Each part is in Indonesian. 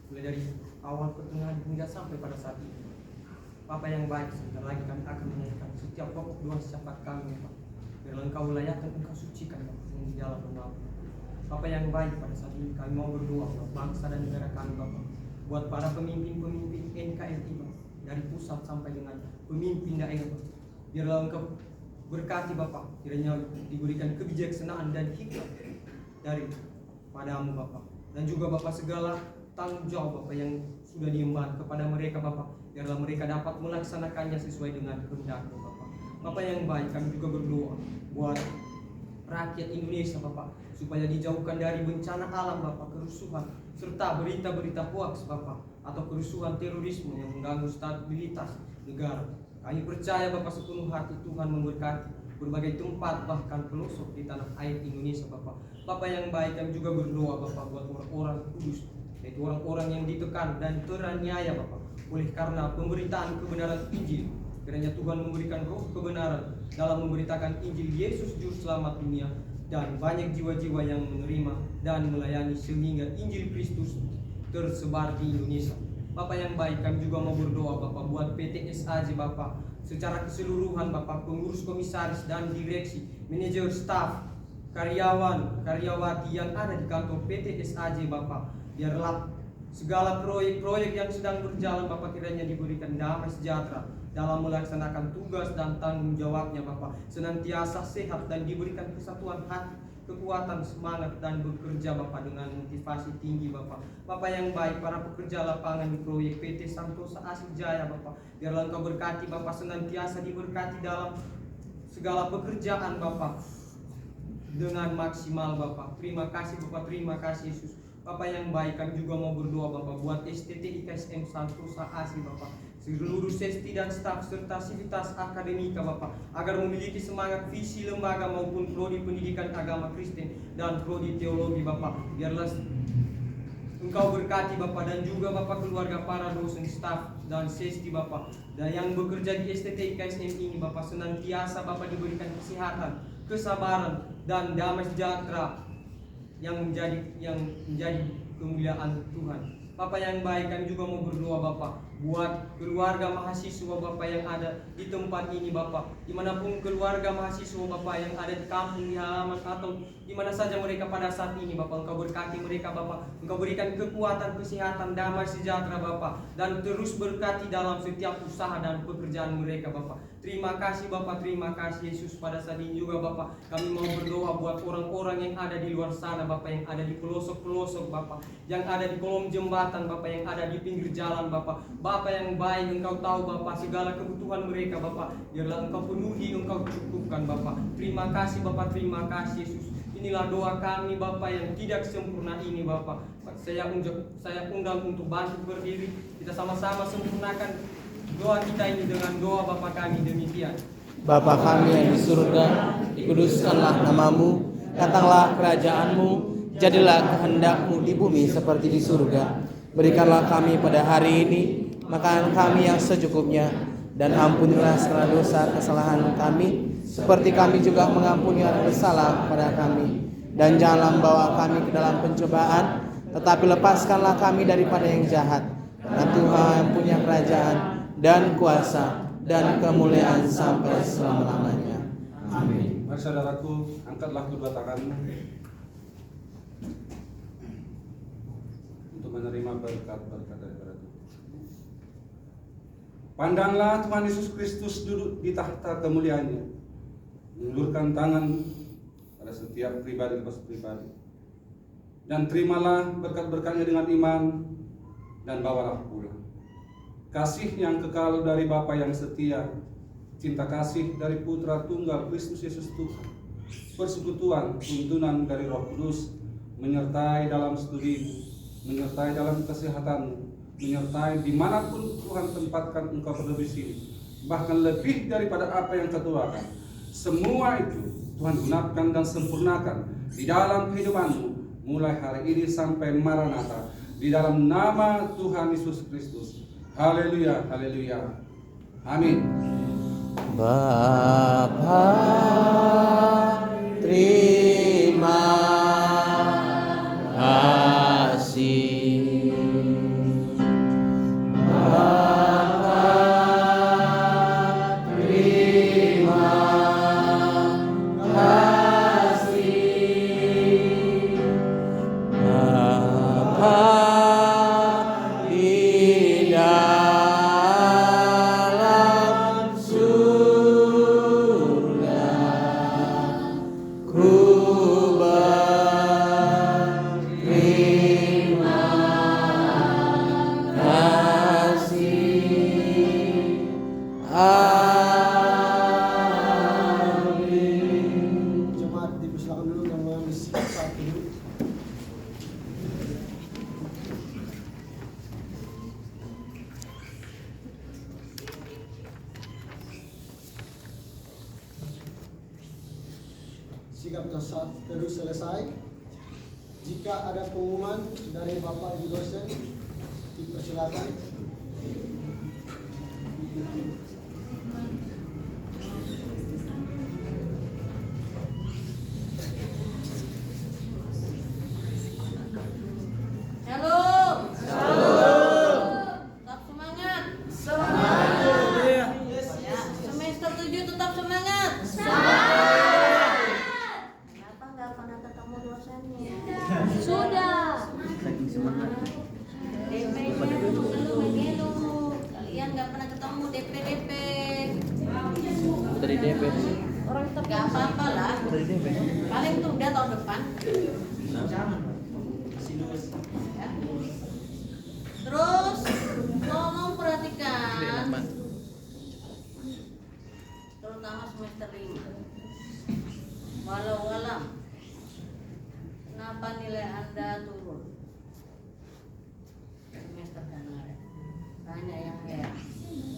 mulai dari awal pertengahan hingga sampai pada saat ini. Bapa yang baik, sebentar lagi kami akan menyanyikan setiap pokok doa syafaat kami, Bapak. Biarlah Engkau layakan, Engkau sucikan, Bapak, di dalam doa. Bapak yang baik, pada saat ini kami mau berdoa buat bangsa dan negara kami, Bapak. Buat para pemimpin-pemimpin NKRI, Bapak, dari pusat sampai dengan pemimpin daerah, Bapak. Biarlah Engkau berkati, Bapak, kiranya diberikan kebijaksanaan dan hikmat dari padamu, Bapak. Dan juga Bapak, segala tanggung jawab Bapak yang sudah diemban kepada mereka, Bapak, biarlah mereka dapat melaksanakannya sesuai dengan kehendak-Mu, Bapak. Bapak yang baik, kami juga berdoa buat rakyat Indonesia, Bapak, supaya dijauhkan dari bencana alam, Bapak, kerusuhan, serta berita-berita hoaks, Bapak, atau kerusuhan terorisme yang mengganggu stabilitas negara. Kami percaya, Bapak, sepenuh hati Tuhan memberkati berbagai tempat, bahkan pelosok di tanah air Indonesia, Bapak. Bapak yang baik, kami juga berdoa, Bapak, buat orang-orang kudus, yaitu orang-orang yang ditekan dan teraniaya, Bapak, oleh karena pemberitaan kebenaran Injil. Kiranya Tuhan memberikan roh kebenaran dalam memberitakan Injil Yesus Juru Selamat dunia, dan banyak jiwa-jiwa yang menerima dan melayani sehingga Injil Kristus tersebar di Indonesia. Bapak yang baik, kami juga mau berdoa, Bapak, buat PT SAJ, Bapak, secara keseluruhan, Bapak, pengurus, komisaris, dan direksi, manajer, staf, karyawan, karyawati yang ada di kantor PT SAJ, Bapak. Biarlah segala proyek-proyek yang sedang berjalan, Bapak, kiranya diberikan damai sejahtera dalam melaksanakan tugas dan tanggung jawabnya, Bapak. Senantiasa sehat dan diberikan kesatuan hati, kekuatan, semangat, dan bekerja, Bapak, dengan motivasi tinggi, Bapak. Bapak yang baik, para pekerja lapangan di proyek PT Santosa Asih Jaya, Bapak, biarlah Engkau berkati, Bapak, senantiasa diberkati dalam segala pekerjaan, Bapak, dengan maksimal, Bapak. Terima kasih, Bapak, terima kasih Yesus. Bapak yang baik, kami juga mau berdoa, Bapak, buat STT IKSM Santosa Asih, Bapak, seluruh sesti dan staf serta sivitas akademika, Bapak, agar memiliki semangat visi lembaga maupun prodi pendidikan agama Kristen dan prodi teologi, Bapak. Biarlah Engkau berkati, Bapak, dan juga Bapak keluarga para dosen, staf, dan sesti, Bapak, dan yang bekerja di STT IKSM ini, Bapak, senantiasa Bapak diberikan kesehatan, kesabaran, dan damai sejahtera yang menjadi kemuliaan Tuhan. Bapak yang baik, kami juga mau berdoa, Bapak, buat keluarga mahasiswa, Bapak, yang ada di tempat ini, Bapak, dimanapun keluarga mahasiswa, Bapak, yang ada di kampung, di halaman, atau dimana saja mereka pada saat ini, Bapak, Engkau berkati mereka, Bapak. Engkau berikan kekuatan, kesehatan, damai sejahtera, Bapak, dan terus berkati dalam setiap usaha dan pekerjaan mereka, Bapak. Terima kasih, Bapak, terima kasih Yesus. Pada saat ini juga, Bapak, kami mau berdoa buat orang-orang yang ada di luar sana, Bapak, yang ada di pelosok-pelosok, Bapak, yang ada di kolong jembatan, Bapak, yang ada di pinggir jalan, Bapak. Bapak yang baik, Engkau tahu, Bapak, segala kebutuhan mereka, Bapak. Biarlah Engkau penuhi, Engkau cukupkan, Bapak. Terima kasih, Bapak, terima kasih Yesus. Inilah doa kami, Bapak, yang tidak sempurna ini, Bapak. Saya undang untuk bangkit berdiri. Kita sama-sama sempurnakan doa kita ini dengan doa Bapa kami demikian. Bapa kami yang di surga, dikuduskanlah namamu, datanglah kerajaanmu, jadilah kehendak-Mu di bumi seperti di surga. Berikanlah kami pada hari ini makanan kami yang secukupnya, dan ampunilah segala dosa kesalahan kami, seperti kami juga mengampuni orang bersalah kepada kami. Dan janganlah membawa kami ke dalam pencobaan, tetapi lepaskanlah kami daripada yang jahat. Karena Tuhan yang punya kerajaan dan kuasa dan kemuliaan sampai selama-lamanya. Amin. Mari saudaraku, angkatlah kedua tangan untuk menerima berkat-berkat daripada Tuhan. Pandanglah Tuhan Yesus Kristus duduk di tahta kemuliaannya, mengulurkan tangan pada setiap pribadi lepas pribadi, dan terimalah berkat-berkatnya dengan iman, dan bawalah pulang. Kasih yang kekal dari Bapa yang setia, cinta kasih dari Putra Tunggal Kristus Yesus Tuhan, persekutuan tuntunan dari Roh Kudus menyertai dalam studi, menyertai dalam kesehatan, menyertai dimanapun Tuhan tempatkan engkau berdomisili, bahkan lebih daripada apa yang kau doakan. Semua itu Tuhan gunakan dan sempurnakan di dalam kehidupanmu mulai hari ini sampai Maranatha, di dalam nama Tuhan Yesus Kristus. Haleluya, haleluya. Amin. Bapa, terima kasih. Jemaat dipersilakan dulu yang mengambil sikap saat ini. Sikap saat teduh selesai. Jika ada pengumuman dari Bapak Ibu dosen, dipersilakan. Halo. Tetap semangat. Ya, semester 7 tetap semangat. Kenapa nggak pernah ketemu dosennya? Sudah. Saking semangat. DP-nya belum begitu. Kalian nggak pernah ketemu DP. Dari DP. Nggak apa-apa lah. Dari DP. Paling tunda tahun depan. Ya. Terus tolong perhatikan, terutama semester 5. Walau alam, kenapa nilai Anda turun semester kemarin? Banyak yang heran.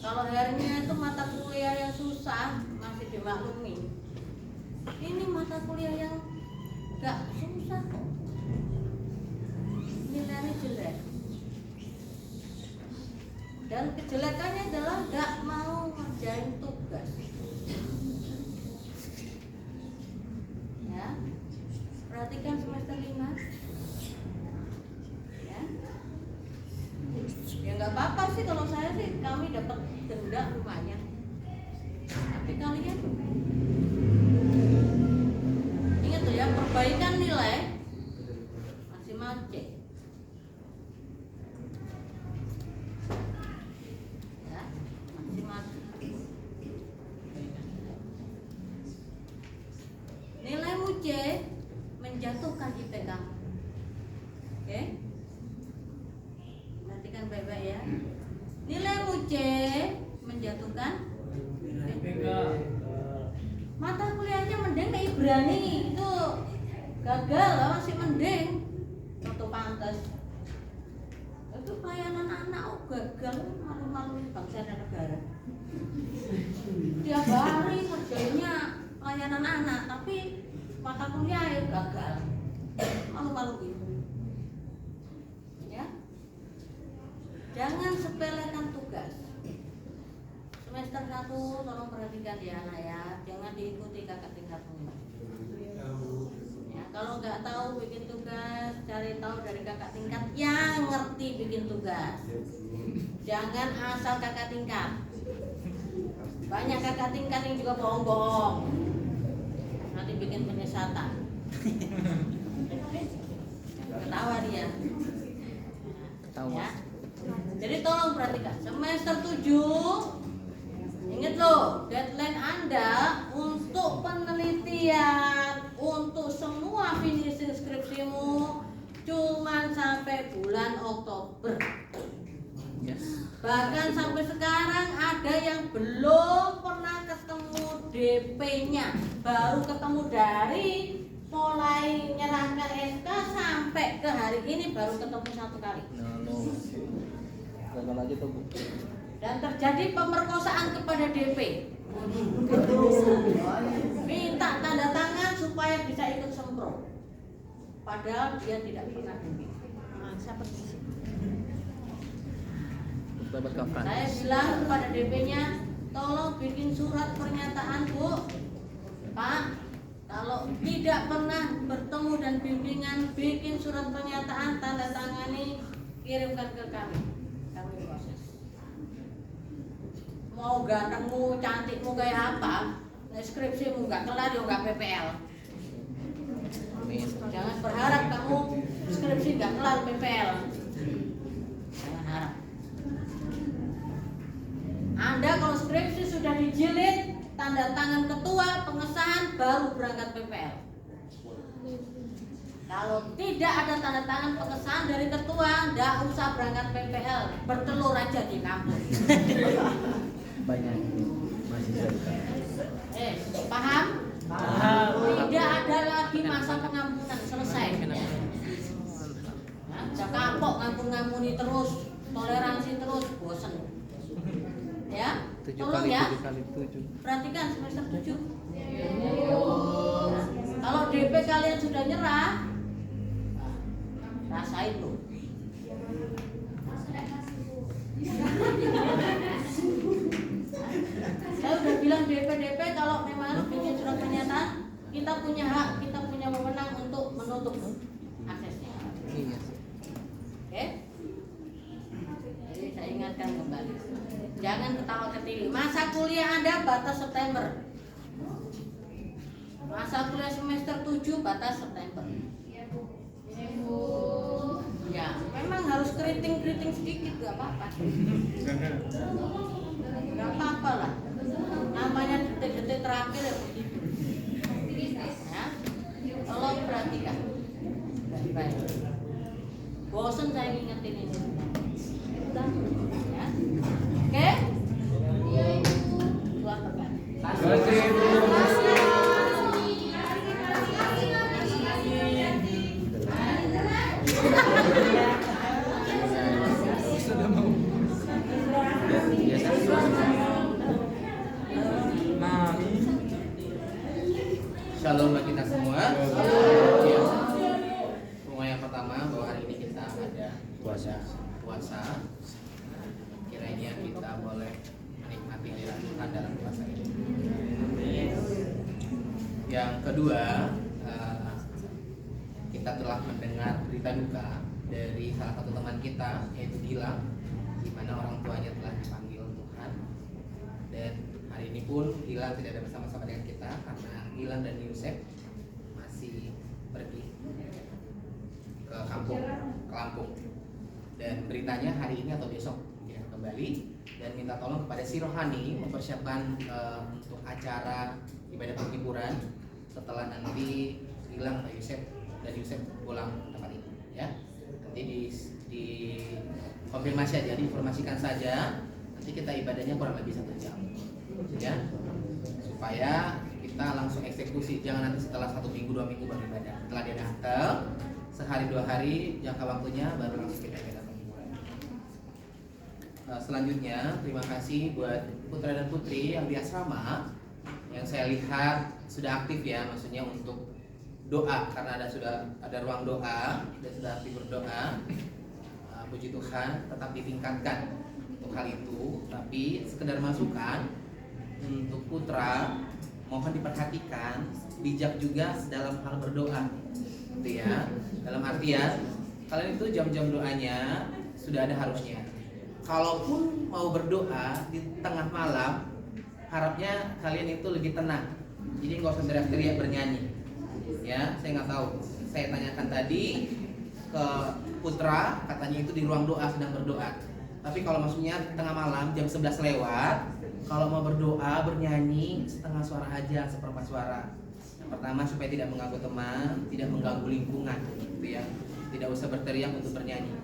Kalau harinya itu mata kuliah yang susah masih dimaklumi. Ini mata kuliah yang gak susah kok. Nilainya jelek. Dan kejelekannya adalah gak mau ngerjain tugas. Ya, perhatikan semester 5. Ya, ya nggak apa-apa sih kalau saya sih, kami dapat denda lumayan. Tapi kalian ingat tuh ya, perbaikan nilai masih macet. Ya, masih macet. Nilaimu C menjatuhkan IPK. Oke? Perhatikan baik-baik ya. Nilaimu C menjatuhkan IPK. Mata kuliahnya mending nih Ibrani itu gagal masih mending. Contoh pantas. Itu pelayanan anak gagal, malu-maluin bangsa dan negara. Tiap hari kerjanya pelayanan anak, tapi mata kuliah ya gagal, malu-maluin. Ya, jangan sepelekan tugas. Semester 1 tolong perhatikan ya anak ya, jangan diikuti kakak tingkatmu. Ya, kalau nggak tahu bikin tugas, cari tahu dari kakak tingkat yang ngerti bikin tugas. Jangan asal kakak tingkat. Banyak kakak tingkat yang juga bohong-bohong. Nanti bikin penyesatan. Ketawa dia. Ketawa. Ya. Jadi tolong perhatikan. Semester 7, ingat loh, deadline Anda untuk penelitian, untuk semua finishing skripsimu cuman sampai bulan Oktober. Yes. Bahkan sampai sekarang ada yang belum pernah ketemu DP-nya, baru ketemu dari mulai nyerahkan SK sampai ke hari ini baru ketemu 1 kali. Gagal aja tuh Bu. Dan terjadi pemerkosaan kepada DP. Minta tanda tangan supaya bisa ikut sempro. Padahal dia tidak pernah DP. Dapat kapan? Saya bilang kepada DP-nya, tolong bikin surat pernyataan Bu, Pak. Kalau tidak pernah bertemu dan bimbingan, bikin surat pernyataan, tanda tangani kirimkan ke kami proses. Mau gantengmu, cantikmu kayak apa, skripsimu nggak kelar, ya nggak PPL. Jangan berharap kamu skripsi nggak kelar PPL. Jangan harap. Anda kalau skripsi sudah dijilid, tanda tangan ketua, pengesahan, baru berangkat PPL. Kalau tidak ada tanda tangan pengesahan dari ketua, nggak usah berangkat PPL, bertelur aja di kampus. Banyak mahasiswa. Paham? Paham. Tidak ada lagi masa pengampunan, selesai. Udah kapok ngampun-ngampuni terus, toleransi terus, bosan. Ya, tolong ya. Perhatikan semester 7. Kalau DP kalian sudah nyerah, rasain loh. Saya udah bilang DP kalau memang harus bikin surat pernyataan, kita punya hak, kita punya wewenang untuk menutup aksesnya. Oke? Jadi saya ingatkan kembali, jangan ketawa ketiwi. Masa kuliah Anda batas September. Masa kuliah semester 7 batas September. Ya, memang harus keriting sedikit, gak apa-apa. Gak apa-apa lah. Namanya detik-detik terakhir ya begitu. Ya, tolong perhatikan. Baik. Bosan saya ngingetin ini. Ya. Oke? Keluar tekan. Shalom bagi kita semua. Ya. Rumah yang pertama bahwa hari ini kita ada puasa. Kiranya kita boleh menikmati hadirat Tuhan dalam puasa ini. Yang kedua, kita telah mendengar berita duka dari salah satu teman kita, yaitu Gilang, di mana orang tuanya telah dipanggil Tuhan. Dan hari ini pun Gilang tidak ada bersama-sama dengan kita karena Gilang dan Yusef masih pergi ke Lampung. Dan beritanya hari ini atau besok ya, kembali, dan minta tolong kepada si Rohani mempersiapkan untuk acara ibadah penghiburan setelah nanti Gilang atau Yusef pulang tempat ini ya. Nanti di konfirmasi aja, diinformasikan saja. Nanti kita ibadahnya kurang lebih 1 jam ya, supaya kita langsung eksekusi. Jangan nanti setelah 1 minggu 2 minggu baru ibadah. Setelah dia datang sehari 2 hari jangka waktunya, baru langsung kita ibadah penghiburan. Selanjutnya terima kasih buat putra dan putri yang di asrama, yang saya lihat sudah aktif ya, maksudnya untuk doa, karena sudah ada ruang doa dan sudah aktif berdoa. Puji Tuhan, tetap ditingkatkan untuk hal itu. Tapi sekedar masukan untuk putra, mohon diperhatikan, bijak juga dalam hal berdoa, gitu ya. Dalam artian kalian itu jam-jam doanya sudah ada harusnya. Kalaupun mau berdoa di tengah malam, harapnya kalian itu lebih tenang. Jadi nggak usah teriak-teriak bernyanyi. Ya, saya nggak tahu. Saya tanyakan tadi ke putra, katanya itu di ruang doa sedang berdoa. Tapi kalau maksudnya tengah malam jam 11 lewat, kalau mau berdoa bernyanyi setengah suara aja, seperempat suara. Yang pertama supaya tidak mengganggu teman, tidak mengganggu lingkungan, gitu ya. Tidak usah berteriak untuk bernyanyi.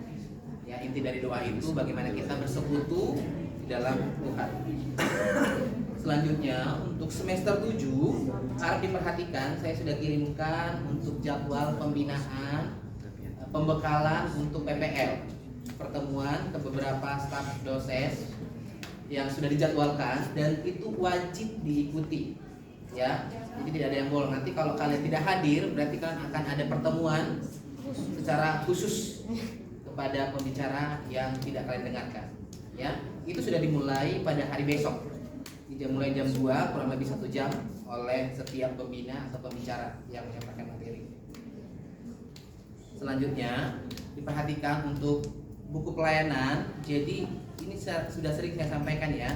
Ya, inti dari doa itu bagaimana kita bersekutu di dalam Tuhan. Selanjutnya untuk semester 7 harap diperhatikan, saya sudah kirimkan untuk jadwal pembinaan, pembekalan untuk PPL, pertemuan ke beberapa staf dosen yang sudah dijadwalkan, dan itu wajib diikuti ya. Jadi tidak ada yang bolong. Nanti kalau kalian tidak hadir, berarti kalian akan ada pertemuan secara khusus kepada pembicara yang tidak kalian dengarkan ya. Itu sudah dimulai pada hari besok, mulai jam 2 kurang lebih 1 jam oleh setiap pembina atau pembicara yang menyampaikan materi. Selanjutnya diperhatikan untuk buku pelayanan. Jadi ini sudah sering saya sampaikan ya.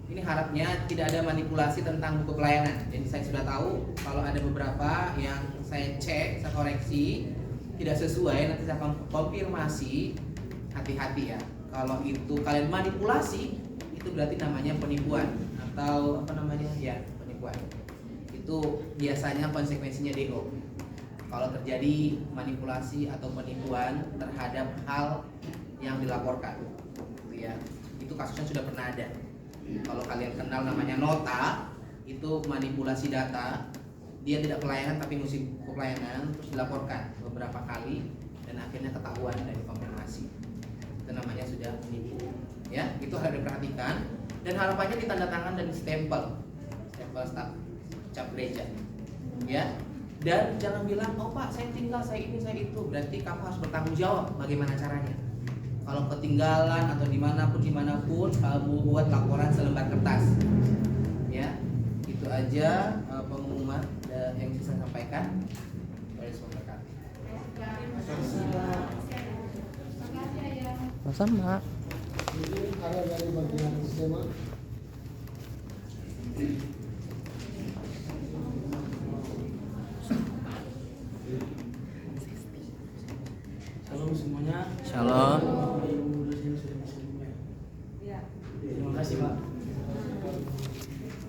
Ini harapnya tidak ada manipulasi tentang buku pelayanan. Jadi saya sudah tahu kalau ada beberapa yang saya cek, saya koreksi tidak sesuai, nanti saya konfirmasi. Hati-hati ya. Kalau itu kalian manipulasi, itu berarti namanya penipuan atau apa namanya ya, penipuan. Itu biasanya konsekuensinya DO. Kalau terjadi manipulasi atau penipuan terhadap hal yang dilaporkan, gitu ya, itu kasusnya sudah pernah ada. Kalau kalian kenal namanya nota, itu manipulasi data, dia tidak pelayanan tapi musim pelayanan, terus dilaporkan beberapa kali dan akhirnya ketahuan dan konfirmasi. Itu namanya sudah menipu. Ya, itu harus diperhatikan dan harapannya ditandatangan dan stempel staf cap gereja. Ya. Dan jangan bilang, oh Pak, saya tinggal, saya ini, saya itu. Berarti kamu harus bertanggung jawab. Bagaimana caranya? Kalau ketinggalan atau dimanapun kamu buat laporan selembar kertas. Ya, itu aja pengumuman yang bisa saya sampaikan. Sama. Ini ada dari bagian SMA. Shalom semuanya. Shalom. Terima kasih Pak.